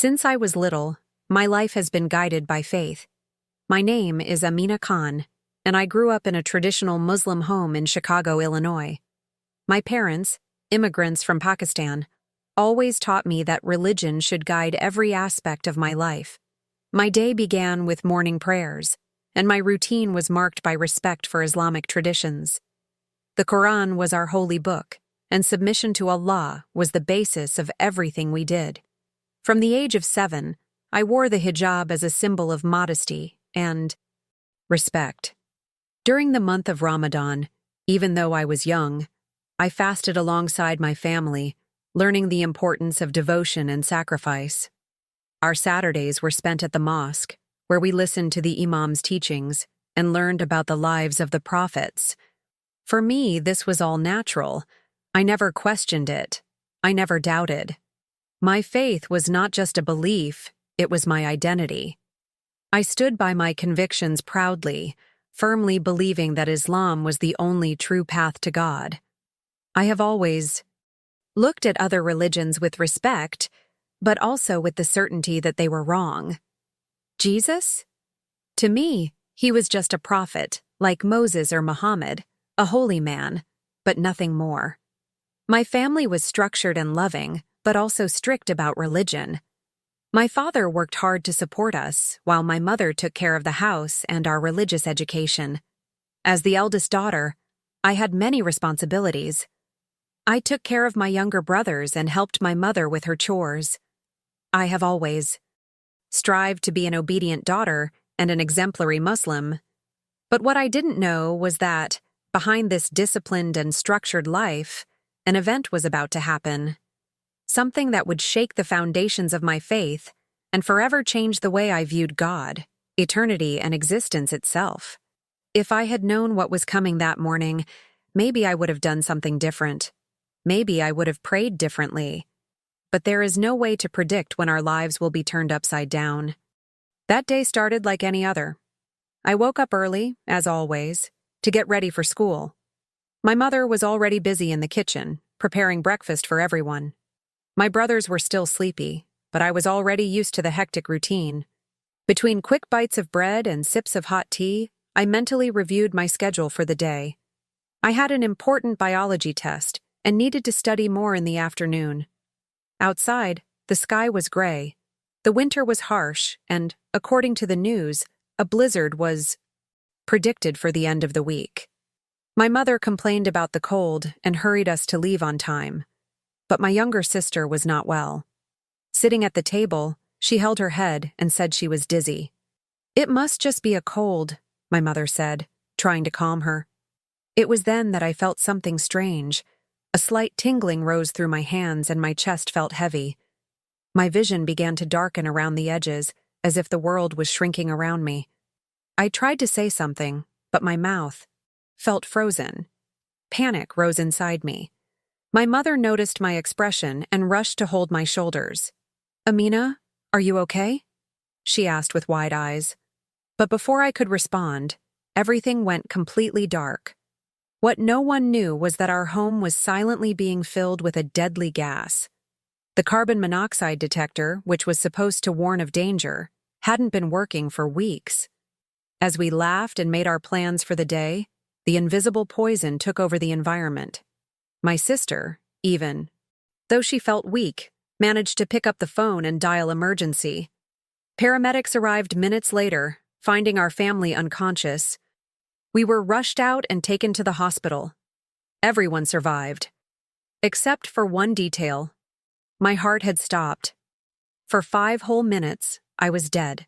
Since I was little, my life has been guided by faith. My name is Amina Khan, and I grew up in a traditional Muslim home in Chicago, Illinois. My parents, immigrants from Pakistan, always taught me that religion should guide every aspect of my life. My day began with morning prayers, and my routine was marked by respect for Islamic traditions. The Quran was our holy book, and submission to Allah was the basis of everything we did. From the age of 7, I wore the hijab as a symbol of modesty and respect. During the month of Ramadan, even though I was young, I fasted alongside my family, learning the importance of devotion and sacrifice. Our Saturdays were spent at the mosque, where we listened to the imam's teachings and learned about the lives of the prophets. For me, this was all natural. I never questioned it. I never doubted. My faith was not just a belief, it was my identity. I stood by my convictions proudly, firmly believing that Islam was the only true path to God. I have always looked at other religions with respect, but also with the certainty that they were wrong. Jesus? To me, he was just a prophet, like Moses or Muhammad, a holy man, but nothing more. My family was structured and loving, but also strict about religion. My father worked hard to support us, while my mother took care of the house and our religious education. As the eldest daughter, I had many responsibilities. I took care of my younger brothers and helped my mother with her chores. I have always strived to be an obedient daughter and an exemplary Muslim. But what I didn't know was that, behind this disciplined and structured life, an event was about to happen. Something that would shake the foundations of my faith and forever change the way I viewed God, eternity, and existence itself. If I had known what was coming that morning, maybe I would have done something different. Maybe I would have prayed differently. But there is no way to predict when our lives will be turned upside down. That day started like any other. I woke up early, as always, to get ready for school. My mother was already busy in the kitchen, preparing breakfast for everyone. My brothers were still sleepy, but I was already used to the hectic routine. Between quick bites of bread and sips of hot tea, I mentally reviewed my schedule for the day. I had an important biology test and needed to study more in the afternoon. Outside, the sky was gray. The winter was harsh, and, according to the news, a blizzard was predicted for the end of the week. My mother complained about the cold and hurried us to leave on time. But my younger sister was not well. Sitting at the table, she held her head and said she was dizzy. "It must just be a cold," my mother said, trying to calm her. It was then that I felt something strange. A slight tingling rose through my hands and my chest felt heavy. My vision began to darken around the edges, as if the world was shrinking around me. I tried to say something, but my mouth felt frozen. Panic rose inside me. My mother noticed my expression and rushed to hold my shoulders. "Amina, are you okay?" she asked with wide eyes. But before I could respond, everything went completely dark. What no one knew was that our home was silently being filled with a deadly gas. The carbon monoxide detector, which was supposed to warn of danger, hadn't been working for weeks. As we laughed and made our plans for the day, the invisible poison took over the environment. My sister, even, though she felt weak, managed to pick up the phone and dial emergency. Paramedics arrived minutes later, finding our family unconscious. We were rushed out and taken to the hospital. Everyone survived. Except for one detail. My heart had stopped. For 5 whole minutes, I was dead.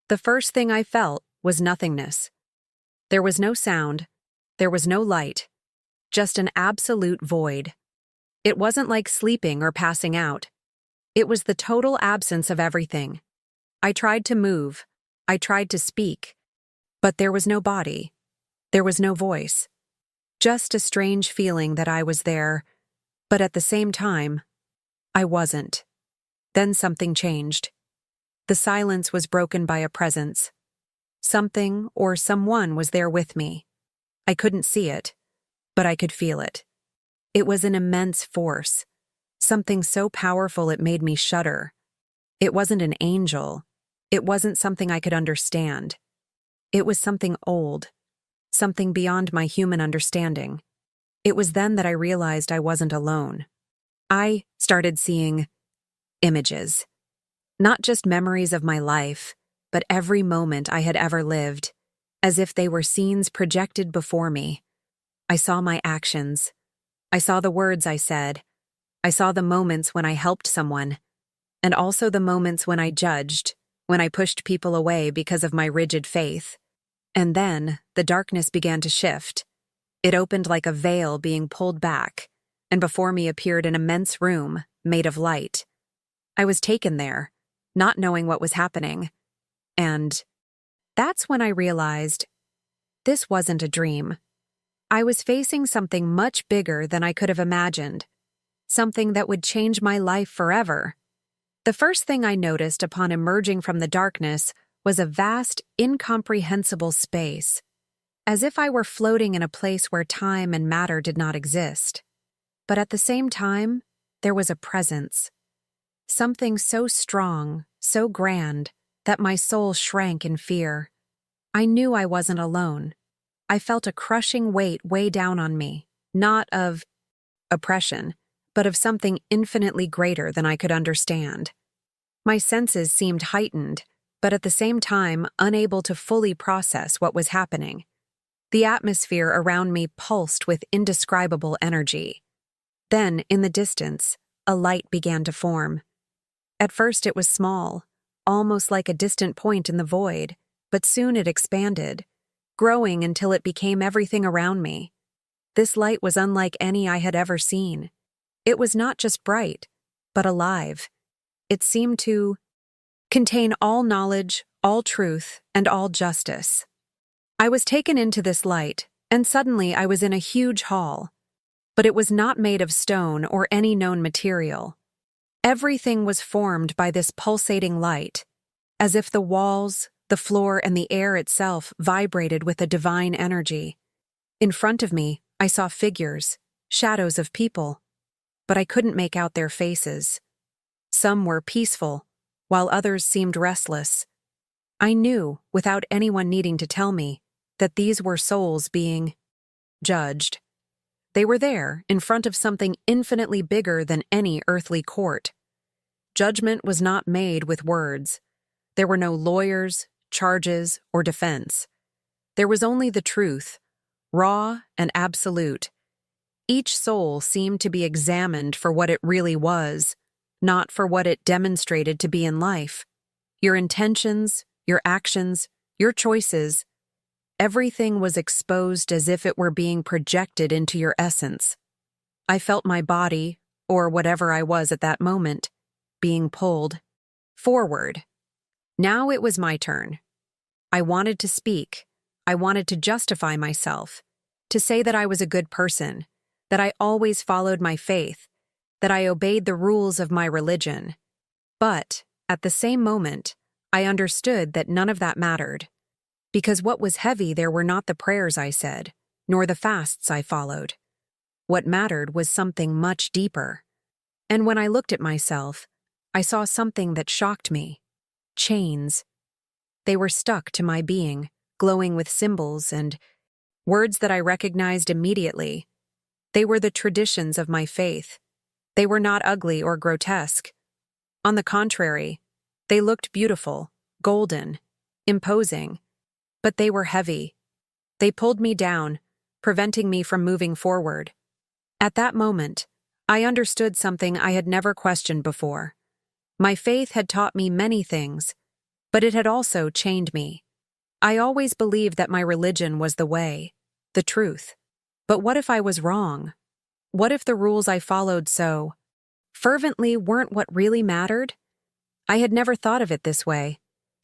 The first thing I felt was nothingness. There was no sound. There was no light. Just an absolute void. It wasn't like sleeping or passing out. It was the total absence of everything. I tried to move. I tried to speak. But there was no body. There was no voice. Just a strange feeling that I was there, but at the same time, I wasn't. Then something changed. The silence was broken by a presence. Something or someone was there with me. I couldn't see it, but I could feel it. It was an immense force, something so powerful it made me shudder. It wasn't an angel. It wasn't something I could understand. It was something old, something beyond my human understanding. It was then that I realized I wasn't alone. I started seeing images. Not just memories of my life, but every moment I had ever lived, as if they were scenes projected before me. I saw my actions. I saw the words I said. I saw the moments when I helped someone, and also the moments when I judged, when I pushed people away because of my rigid faith. And then, the darkness began to shift. It opened like a veil being pulled back, and before me appeared an immense room made of light. I was taken there, not knowing what was happening. And that's when I realized this wasn't a dream. I was facing something much bigger than I could have imagined, something that would change my life forever. The first thing I noticed upon emerging from the darkness was a vast, incomprehensible space, as if I were floating in a place where time and matter did not exist. But at the same time, there was a presence. Something so strong, so grand, that my soul shrank in fear. I knew I wasn't alone. I felt a crushing weight weigh down on me, not of oppression, but of something infinitely greater than I could understand. My senses seemed heightened, but at the same time unable to fully process what was happening. The atmosphere around me pulsed with indescribable energy. Then, in the distance, a light began to form. At first it was small, almost like a distant point in the void, but soon it expanded, growing until it became everything around me. This light was unlike any I had ever seen. It was not just bright, but alive. It seemed to contain all knowledge, all truth, and all justice. I was taken into this light, and suddenly I was in a huge hall. But it was not made of stone or any known material. Everything was formed by this pulsating light, as if the walls, the floor, and the air itself vibrated with a divine energy. In front of me, I saw figures, shadows of people, but I couldn't make out their faces. Some were peaceful, while others seemed restless. I knew, without anyone needing to tell me, that these were souls being judged. They were there, in front of something infinitely bigger than any earthly court. Judgment was not made with words. There were no lawyers, charges, or defense. There was only the truth, raw and absolute. Each soul seemed to be examined for what it really was, not for what it demonstrated to be in life. Your intentions, your actions, your choices, everything was exposed as if it were being projected into your essence. I felt my body, or whatever I was at that moment, being pulled forward. Now it was my turn. I wanted to speak. I wanted to justify myself, to say that I was a good person, that I always followed my faith, that I obeyed the rules of my religion. But, at the same moment, I understood that none of that mattered. Because what was heavy there were not the prayers I said, nor the fasts I followed. What mattered was something much deeper. And when I looked at myself, I saw something that shocked me. Chains. They were stuck to my being, glowing with symbols and words that I recognized immediately. They were the traditions of my faith. They were not ugly or grotesque. On the contrary, they looked beautiful, golden, imposing. But they were heavy. They pulled me down, preventing me from moving forward. At that moment, I understood something I had never questioned before. My faith had taught me many things, but it had also chained me. I always believed that my religion was the way, the truth. But what if I was wrong? What if the rules I followed so fervently weren't what really mattered? I had never thought of it this way,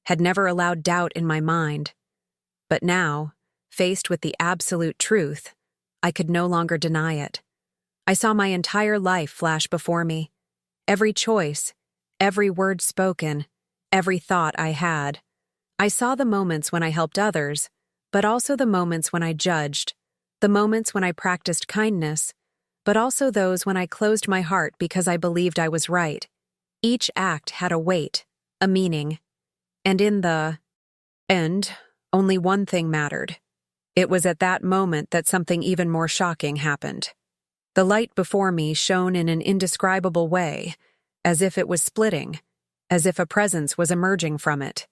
had never allowed doubt in my mind. But now, faced with the absolute truth, I could no longer deny it. I saw my entire life flash before me. Every choice, every word spoken, every thought I had. I saw the moments when I helped others, but also the moments when I judged, the moments when I practiced kindness, but also those when I closed my heart because I believed I was right. Each act had a weight, a meaning. And in the end, only one thing mattered. It was at that moment that something even more shocking happened. The light before me shone in an indescribable way, as if it was splitting, as if a presence was emerging from it.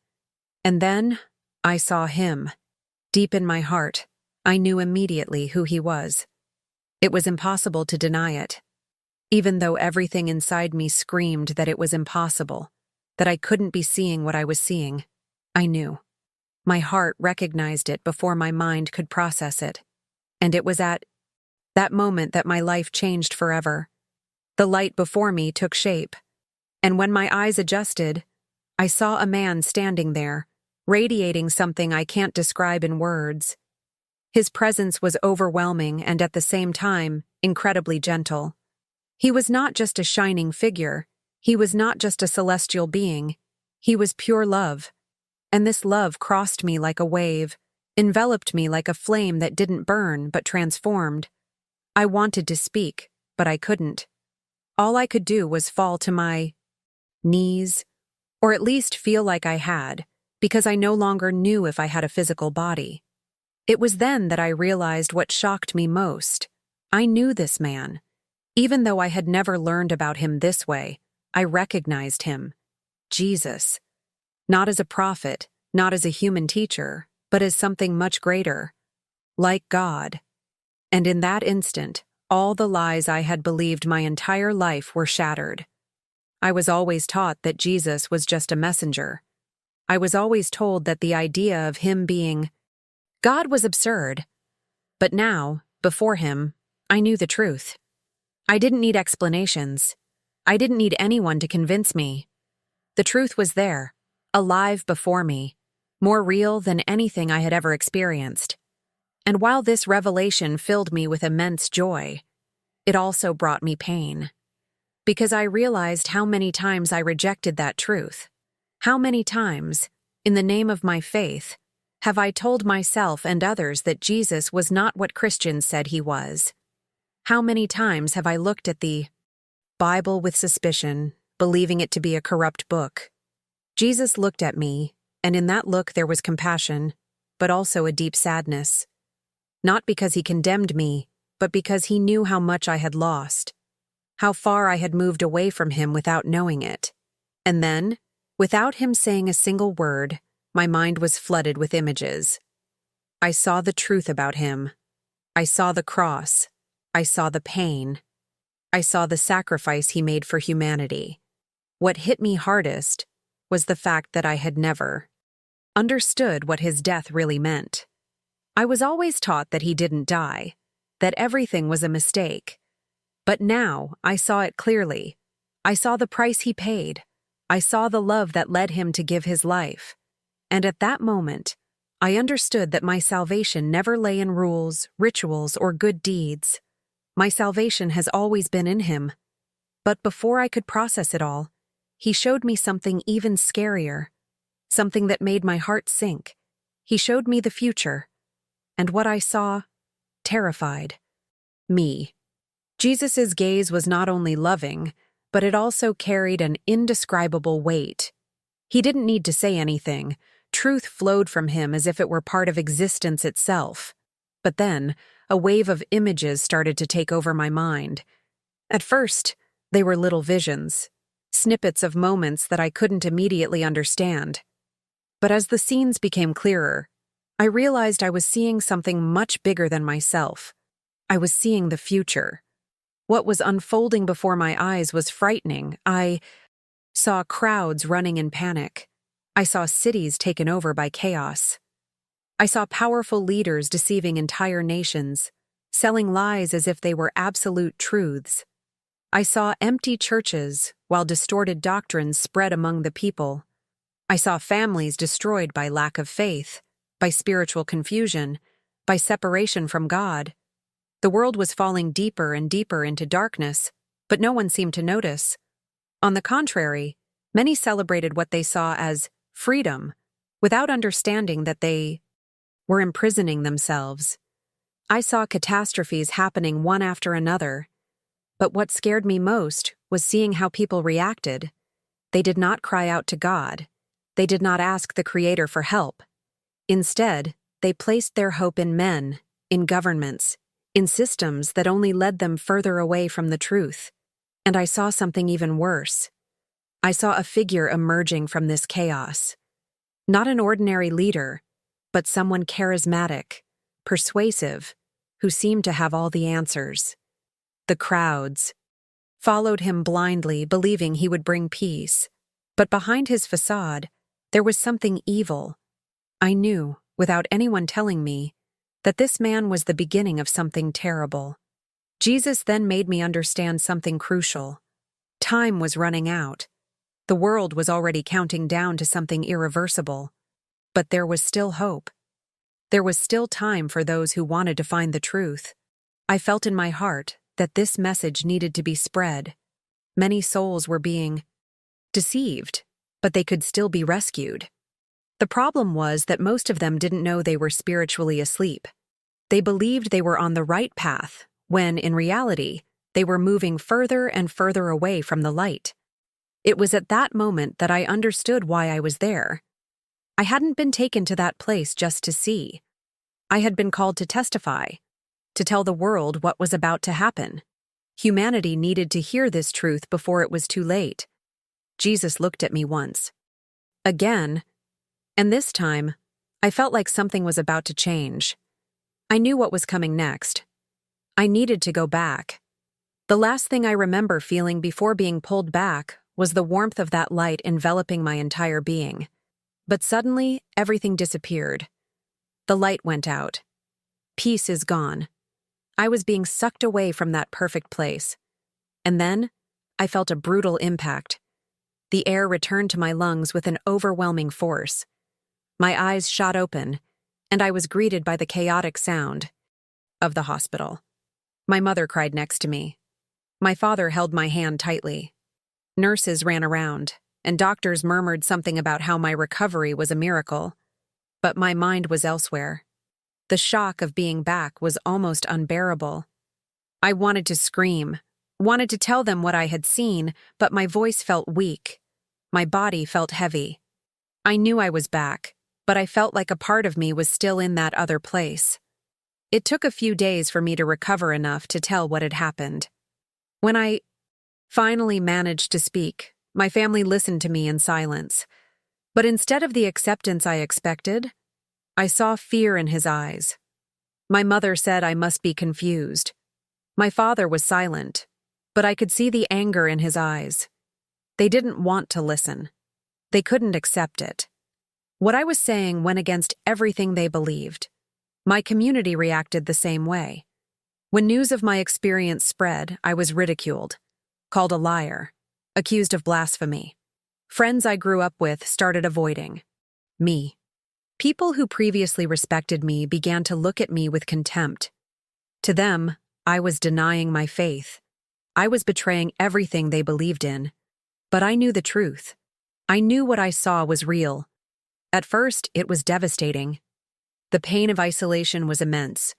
And then I saw him. Deep in my heart, I knew immediately who he was. It was impossible to deny it. Even though everything inside me screamed that it was impossible, that I couldn't be seeing what I was seeing, I knew. My heart recognized it before my mind could process it. And it was at that moment that my life changed forever. The light before me took shape. And when my eyes adjusted, I saw a man standing there, radiating something I can't describe in words. His presence was overwhelming and at the same time, incredibly gentle. He was not just a shining figure. He was not just a celestial being. He was pure love. And this love crossed me like a wave, enveloped me like a flame that didn't burn but transformed. I wanted to speak, but I couldn't. All I could do was fall to my knees, or at least feel like I had, because I no longer knew if I had a physical body. It was then that I realized what shocked me most. I knew this man. Even though I had never learned about him this way, I recognized him. Jesus. Not as a prophet, not as a human teacher, but as something much greater. Like God. And in that instant, all the lies I had believed my entire life were shattered. I was always taught that Jesus was just a messenger. I was always told that the idea of him being God was absurd. But now, before him, I knew the truth. I didn't need explanations. I didn't need anyone to convince me. The truth was there, alive before me, more real than anything I had ever experienced. And while this revelation filled me with immense joy, it also brought me pain. Because I realized how many times I rejected that truth. How many times, in the name of my faith, have I told myself and others that Jesus was not what Christians said he was? How many times have I looked at the Bible with suspicion, believing it to be a corrupt book? Jesus looked at me, and in that look there was compassion, but also a deep sadness. Not because he condemned me, but because he knew how much I had lost, how far I had moved away from him without knowing it. And then, without him saying a single word, my mind was flooded with images. I saw the truth about him. I saw the cross. I saw the pain. I saw the sacrifice he made for humanity. What hit me hardest was the fact that I had never understood what his death really meant. I was always taught that he didn't die, that everything was a mistake. But now I saw it clearly. I saw the price he paid. I saw the love that led him to give his life. And at that moment, I understood that my salvation never lay in rules, rituals, or good deeds. My salvation has always been in him. But before I could process it all, he showed me something even scarier, something that made my heart sink. He showed me the future. And what I saw terrified me. Jesus' gaze was not only loving, but it also carried an indescribable weight. He didn't need to say anything. Truth flowed from him as if it were part of existence itself. But then, a wave of images started to take over my mind. At first, they were little visions, snippets of moments that I couldn't immediately understand. But as the scenes became clearer, I realized I was seeing something much bigger than myself. I was seeing the future. What was unfolding before my eyes was frightening. I saw crowds running in panic. I saw cities taken over by chaos. I saw powerful leaders deceiving entire nations, selling lies as if they were absolute truths. I saw empty churches while distorted doctrines spread among the people. I saw families destroyed by lack of faith, by spiritual confusion, by separation from God. The world was falling deeper and deeper into darkness, but no one seemed to notice. On the contrary, many celebrated what they saw as freedom, without understanding that they were imprisoning themselves. I saw catastrophes happening one after another. But what scared me most was seeing how people reacted. They did not cry out to God. They did not ask the Creator for help. Instead, they placed their hope in men, in governments, in systems that only led them further away from the truth. And I saw something even worse. I saw a figure emerging from this chaos. Not an ordinary leader, but someone charismatic, persuasive, who seemed to have all the answers. The crowds followed him blindly, believing he would bring peace. But behind his facade, there was something evil. I knew, without anyone telling me, that this man was the beginning of something terrible. Jesus then made me understand something crucial. Time was running out. The world was already counting down to something irreversible. But there was still hope. There was still time for those who wanted to find the truth. I felt in my heart that this message needed to be spread. Many souls were being deceived, but they could still be rescued. The problem was that most of them didn't know they were spiritually asleep. They believed they were on the right path, when, in reality, they were moving further and further away from the light. It was at that moment that I understood why I was there. I hadn't been taken to that place just to see. I had been called to testify, to tell the world what was about to happen. Humanity needed to hear this truth before it was too late. Jesus looked at me once. Again, and this time, I felt like something was about to change. I knew what was coming next. I needed to go back. The last thing I remember feeling before being pulled back was the warmth of that light enveloping my entire being. But suddenly, everything disappeared. The light went out. Peace is gone. I was being sucked away from that perfect place. And then, I felt a brutal impact. The air returned to my lungs with an overwhelming force. My eyes shot open, and I was greeted by the chaotic sound of the hospital. My mother cried next to me. My father held my hand tightly. Nurses ran around, and doctors murmured something about how my recovery was a miracle. But my mind was elsewhere. The shock of being back was almost unbearable. I wanted to scream, wanted to tell them what I had seen, but my voice felt weak. My body felt heavy. I knew I was back, but I felt like a part of me was still in that other place. It took a few days for me to recover enough to tell what had happened. When I finally managed to speak, my family listened to me in silence. But instead of the acceptance I expected, I saw fear in his eyes. My mother said I must be confused. My father was silent, but I could see the anger in his eyes. They didn't want to listen. They couldn't accept it. What I was saying went against everything they believed. My community reacted the same way. When news of my experience spread, I was ridiculed, called a liar, accused of blasphemy. Friends I grew up with started avoiding me. People who previously respected me began to look at me with contempt. To them, I was denying my faith. I was betraying everything they believed in. But I knew the truth. I knew what I saw was real. At first, it was devastating. The pain of isolation was immense.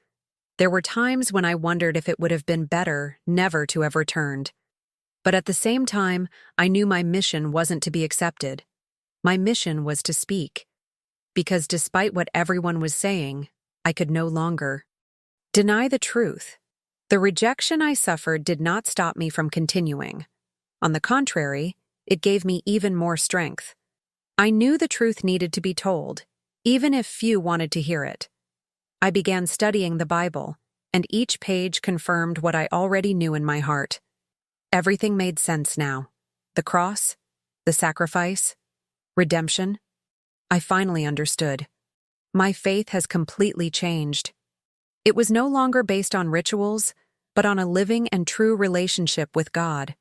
There were times when I wondered if it would have been better never to have returned. But at the same time, I knew my mission wasn't to be accepted. My mission was to speak. Because despite what everyone was saying, I could no longer deny the truth. The rejection I suffered did not stop me from continuing. On the contrary, it gave me even more strength. I knew the truth needed to be told, even if few wanted to hear it. I began studying the Bible, and each page confirmed what I already knew in my heart. Everything made sense now. The cross, the sacrifice, redemption. I finally understood. My faith has completely changed. It was no longer based on rituals, but on a living and true relationship with God.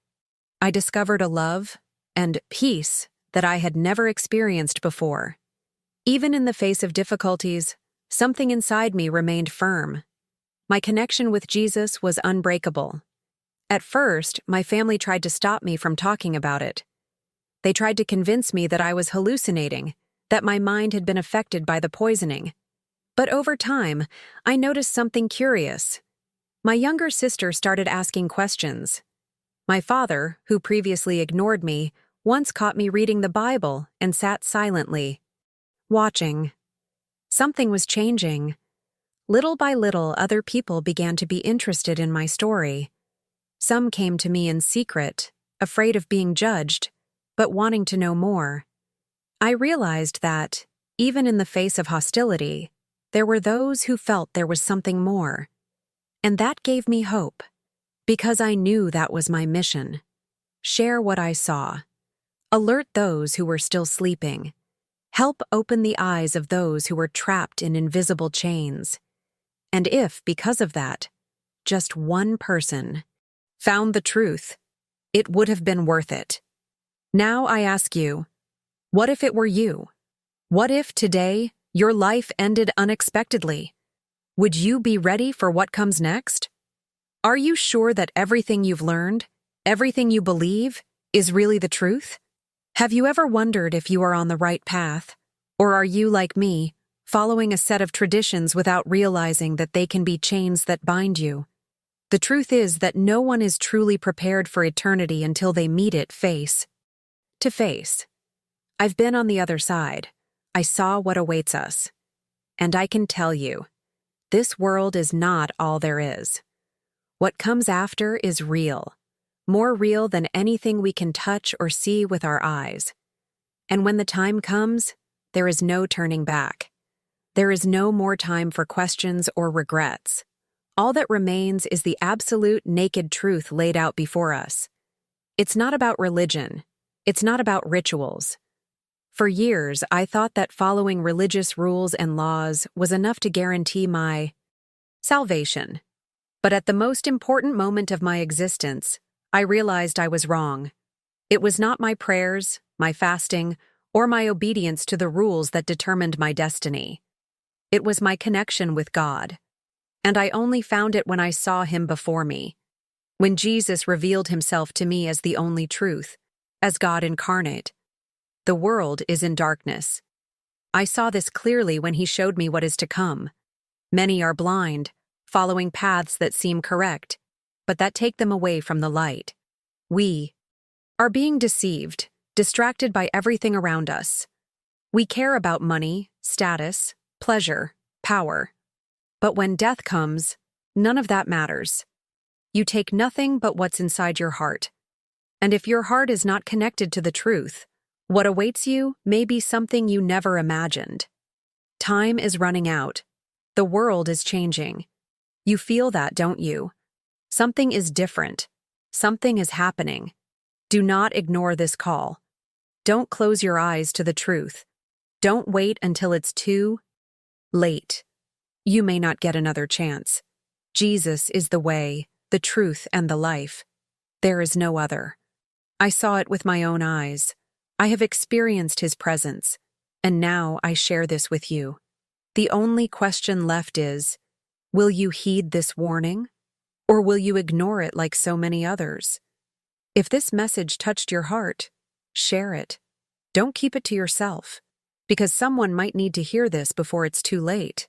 I discovered a love and peace that I had never experienced before. Even in the face of difficulties, something inside me remained firm. My connection with Jesus was unbreakable. At first, my family tried to stop me from talking about it. They tried to convince me that I was hallucinating, that my mind had been affected by the poisoning. But over time, I noticed something curious. My younger sister started asking questions. My father, who previously ignored me, once caught me reading the Bible and sat silently, watching. Something was changing. Little by little, other people began to be interested in my story. Some came to me in secret, afraid of being judged, but wanting to know more. I realized that, even in the face of hostility, there were those who felt there was something more. And that gave me hope, because I knew that was my mission. Share what I saw. Alert those who were still sleeping. Help open the eyes of those who were trapped in invisible chains. And if, because of that, just one person found the truth, it would have been worth it. Now I ask you, what if it were you? What if today your life ended unexpectedly? Would you be ready for what comes next? Are you sure that everything you've learned, everything you believe, is really the truth? Have you ever wondered if you are on the right path? Or are you, like me, following a set of traditions without realizing that they can be chains that bind you? The truth is that no one is truly prepared for eternity until they meet it face to face. I've been on the other side. I saw what awaits us. And I can tell you, this world is not all there is. What comes after is real, more real than anything we can touch or see with our eyes. And when the time comes, there is no turning back. There is no more time for questions or regrets. All that remains is the absolute naked truth laid out before us. It's not about religion. It's not about rituals. For years, I thought that following religious rules and laws was enough to guarantee my salvation. But at the most important moment of my existence, I realized I was wrong. It was not my prayers, my fasting, or my obedience to the rules that determined my destiny. It was my connection with God. And I only found it when I saw Him before me. When Jesus revealed Himself to me as the only truth, as God incarnate. The world is in darkness. I saw this clearly when He showed me what is to come. Many are blind, following paths that seem correct, but that take them away from the light. We are being deceived, distracted by everything around us. We care about money, status, pleasure, power. But when death comes, none of that matters. You take nothing but what's inside your heart. And if your heart is not connected to the truth, what awaits you may be something you never imagined. Time is running out. The world is changing. You feel that, don't you? Something is different. Something is happening. Do not ignore this call. Don't close your eyes to the truth. Don't wait until it's too late. You may not get another chance. Jesus is the way, the truth, and the life. There is no other. I saw it with my own eyes. I have experienced His presence, and now I share this with you. The only question left is, will you heed this warning, or will you ignore it like so many others? If this message touched your heart, share it. Don't keep it to yourself, because someone might need to hear this before it's too late.